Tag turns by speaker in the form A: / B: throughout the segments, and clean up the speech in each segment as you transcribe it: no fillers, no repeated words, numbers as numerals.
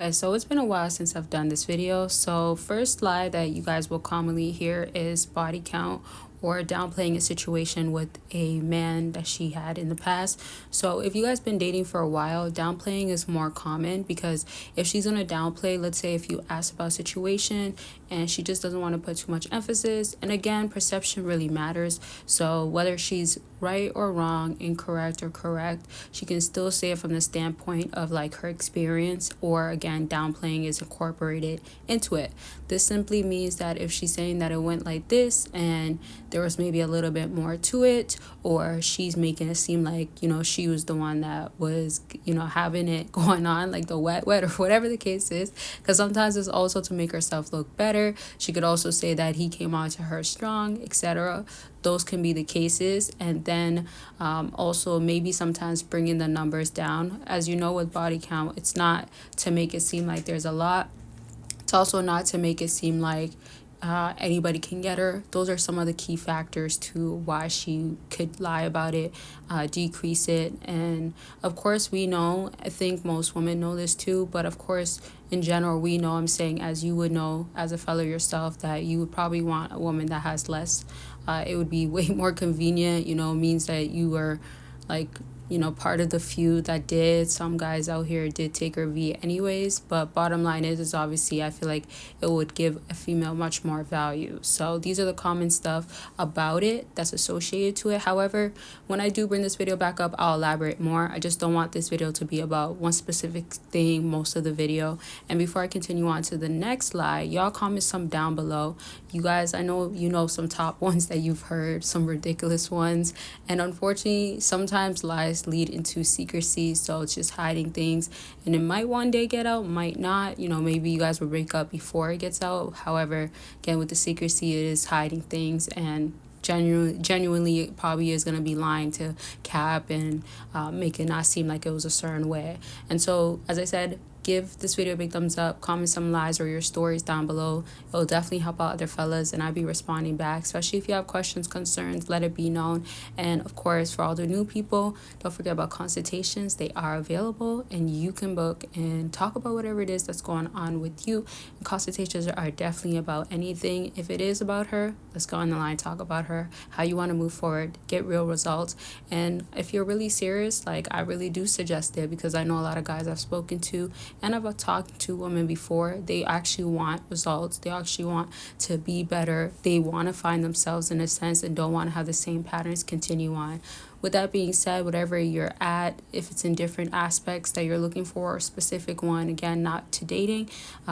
A: Okay, so it's been a while since I've done this video. So first lie that you guys will commonly hear is body count or downplaying a situation with a man that she had in the past. So if you guys been dating for a while, downplaying is more common because if she's gonna downplay, let's say if you ask about a situation and she just doesn't want to put too much emphasis, and again, perception really matters. So whether she's right or wrong, incorrect or correct, she can still say it from the standpoint of like her experience, or again, downplaying is incorporated into it. This simply means that if she's saying that it went like this and there was maybe a little bit more to it, or she's making it seem like, she was the one that was, having it going on, like the wet, or whatever the case is, because sometimes it's also to make herself look better. She could also say that he came on to her strong, etc. Those can be the cases. And then also maybe sometimes bringing the numbers down. As you know, with body count, it's not to make it seem like there's a lot. It's also not to make it seem like anybody can get her. Those are some of the key factors to why she could lie about it, decrease it. And of course, we know, I think most women know this too, but of course, in general, we know, I'm saying as you would know as a fellow yourself, that you would probably want a woman that has less. It would be way more convenient, means that you were like, part of the few that did. Some guys out here did take her V anyways, but bottom line is obviously I feel like it would give a female much more value. So these are the common stuff about it that's associated to it. However, when I do bring this video back up, I'll elaborate more. I just don't want this video to be about one specific thing most of the video. And before I continue on to the next lie, y'all comment some down below. You guys, I know you know some top ones that you've heard, some ridiculous ones, and unfortunately sometimes lies lead into secrecy, so it's just hiding things, and it might one day get out, might not. Maybe you guys will break up before it gets out. However, again, with the secrecy, it is hiding things, and genuinely it probably is going to be lying to cap and make it not seem like it was a certain way. And so, as I said, give this video a big thumbs up, comment some lies or your stories down below. It will definitely help out other fellas, and I'll be responding back, especially if you have questions, concerns, let it be known. And of course, for all the new people, don't forget about consultations. They are available and you can book and talk about whatever it is that's going on with you. And consultations are definitely about anything. If it is about her, let's go on the line, talk about her, how you want to move forward, get real results. And if you're really serious, like, I really do suggest it, because I know a lot of guys I've spoken to and I've talked to women before, they actually want results. They actually want to be better. They want to find themselves in a sense and don't want to have the same patterns continue on. With that being said, whatever you're at, if it's in different aspects that you're looking for, a specific one, again, not to dating,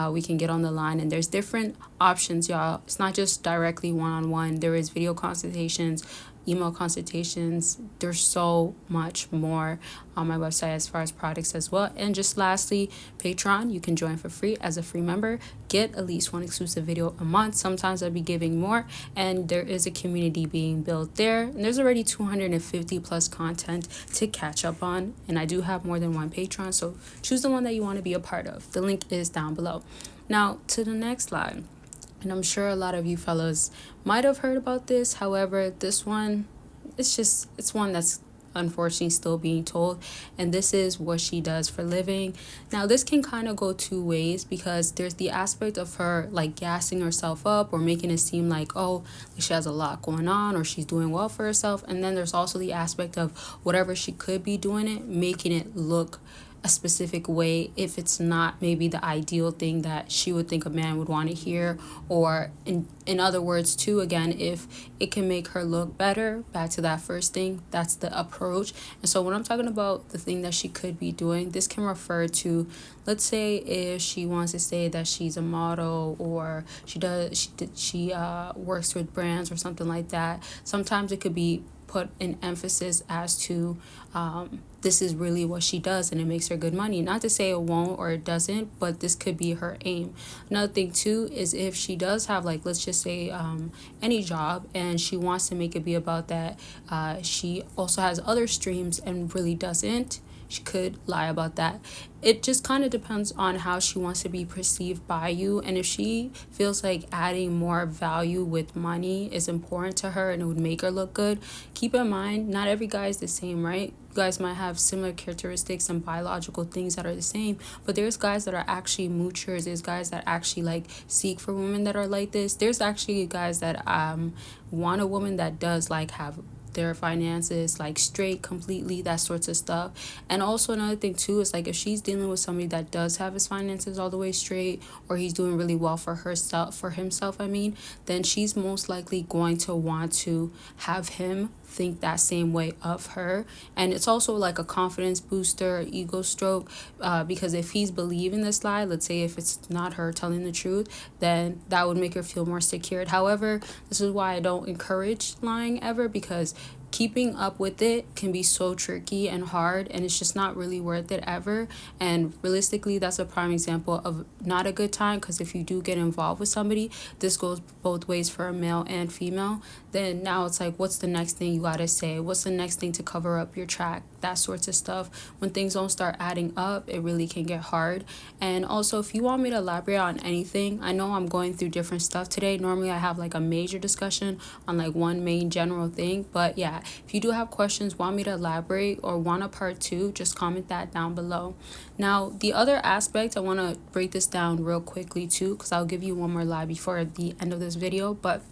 A: we can get on the line. And there's different options, y'all. It's not just directly one-on-one. There is video consultations, email consultations. There's so much more on my website as far as products as well. And just lastly, Patreon, you can join for free as a free member, get at least one exclusive video a month. Sometimes I'll be giving more, and there is a community being built there, and there's already 250 plus content to catch up on. And I do have more than one Patreon, so choose the one that you want to be a part of. The link is down below. Now to the next slide. And I'm sure a lot of you fellas might have heard about this. However, this one, it's one that's unfortunately still being told. And this is what she does for a living. Now, this can kind of go two ways, because there's the aspect of her like gassing herself up or making it seem like, oh, she has a lot going on or she's doing well for herself. And then there's also the aspect of whatever she could be doing it, making it look a specific way if it's not maybe the ideal thing that she would think a man would want to hear. Or in other words too, again, if it can make her look better, back to that first thing, that's the approach. And so when I'm talking about the thing that she could be doing, this can refer to, let's say if she wants to say that she's a model, or she works with brands or something like that. Sometimes it could be put an emphasis as to this is really what she does and it makes her good money. Not to say it won't or it doesn't, but this could be her aim. Another thing too is if she does have, like, let's just say any job, and she wants to make it be about that, she also has other streams and really doesn't she could lie about that. It just kind of depends on how she wants to be perceived by you, and if she feels like adding more value with money is important to her and it would make her look good. Keep in mind, not every guy is the same, right? You guys might have similar characteristics and biological things that are the same, but there's guys that are actually moochers. There's guys that actually like seek for women that are like this. There's actually guys that want a woman that does like have their finances like straight completely, that sorts of stuff. And also another thing too is like if she's dealing with somebody that does have his finances all the way straight, or he's doing really well for himself, then she's most likely going to want to have him think that same way of her. And it's also like a confidence booster, ego stroke, because if he's believing this lie, let's say if it's not her telling the truth, then that would make her feel more secured. However, this is why I don't encourage lying ever, because keeping up with it can be so tricky and hard, and it's just not really worth it ever. And realistically, that's a prime example of not a good time, because if you do get involved with somebody, this goes both ways for a male and female, then now it's like, what's the next thing you gotta say? What's the next thing to cover up your track? That sorts of stuff. When things don't start adding up, it really can get hard. And also, if you want me to elaborate on anything, I know I'm going through different stuff today. Normally I have like a major discussion on like one main general thing, but yeah, if you do have questions, want me to elaborate, or want a part 2, just comment that down below. Now, the other aspect, I want to break this down real quickly too, because I'll give you one more lie before the end of this video. But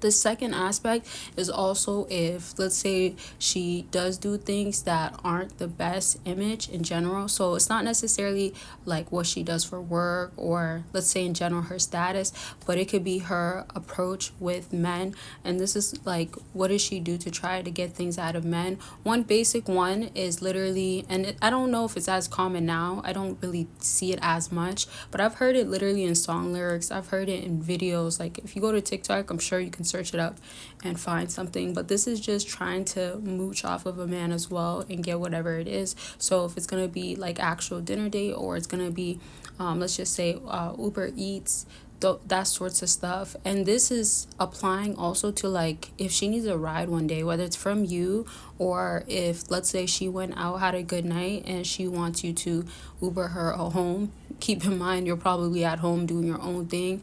A: the second aspect is also if, let's say, she does do things that aren't the best image in general. So it's not necessarily like what she does for work, or let's say in general her status, but it could be her approach with men. And this is like, what does she do to try to get things out of men? One basic one is literally, and I don't know if it's as common now, I don't really see it as much, but I've heard it literally in song lyrics, I've heard it in videos. Like if you go to TikTok, I'm sure you can search it up and find something. But this is just trying to mooch off of a man as well and get whatever it is. So if it's gonna be like actual dinner date, or it's gonna be let's just say Uber Eats, that sorts of stuff. And this is applying also to like if she needs a ride one day, whether it's from you, or if let's say she went out, had a good night, and she wants you to Uber her home. Keep in mind, you're probably at home doing your own thing,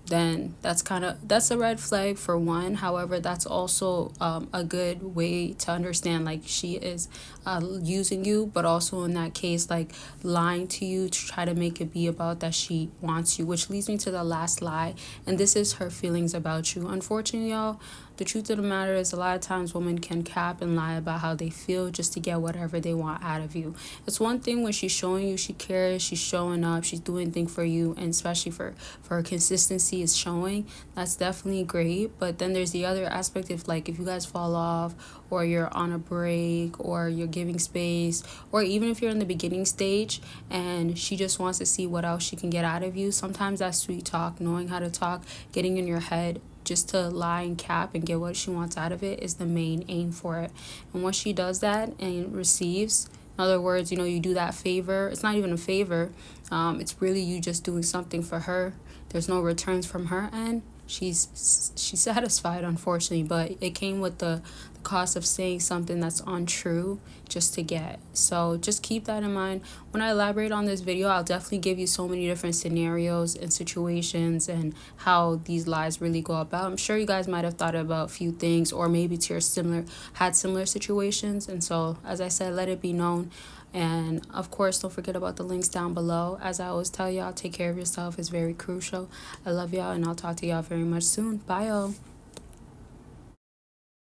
A: then that's a red flag for one. However, that's also a good way to understand like she is using you, but also in that case like lying to you to try to make it be about that she wants you, which leads me to the last lie, and this is her feelings about you. Unfortunately, y'all, the truth of the matter is a lot of times women can cap and lie about how they feel just to get whatever they want out of you. It's one thing when she's showing you she cares, she's showing up, she's doing things for you, and especially for her consistency is showing. That's definitely great. But then there's the other aspect of like if you guys fall off, or you're on a break, or you're giving space, or even if you're in the beginning stage and she just wants to see what else she can get out of you. Sometimes that sweet talk, knowing how to talk, getting in your head just to lie and cap and get what she wants out of it is the main aim for it. And once she does that and receives, in other words, you do that favor, it's not even a favor, it's really you just doing something for her. There's no returns from her end. She's satisfied, unfortunately, but it came with the cost of saying something that's untrue just to get. So just keep that in mind. When I elaborate on this video, I'll definitely give you so many different scenarios and situations and how these lies really go about. I'm sure you guys might have thought about a few things, or maybe to your had similar situations. And so, as I said, let it be known. And of course, don't forget about the links down below. As I always tell y'all, take care of yourself. It's very crucial. I love y'all, and I'll talk to y'all very much soon. Bye, y'all.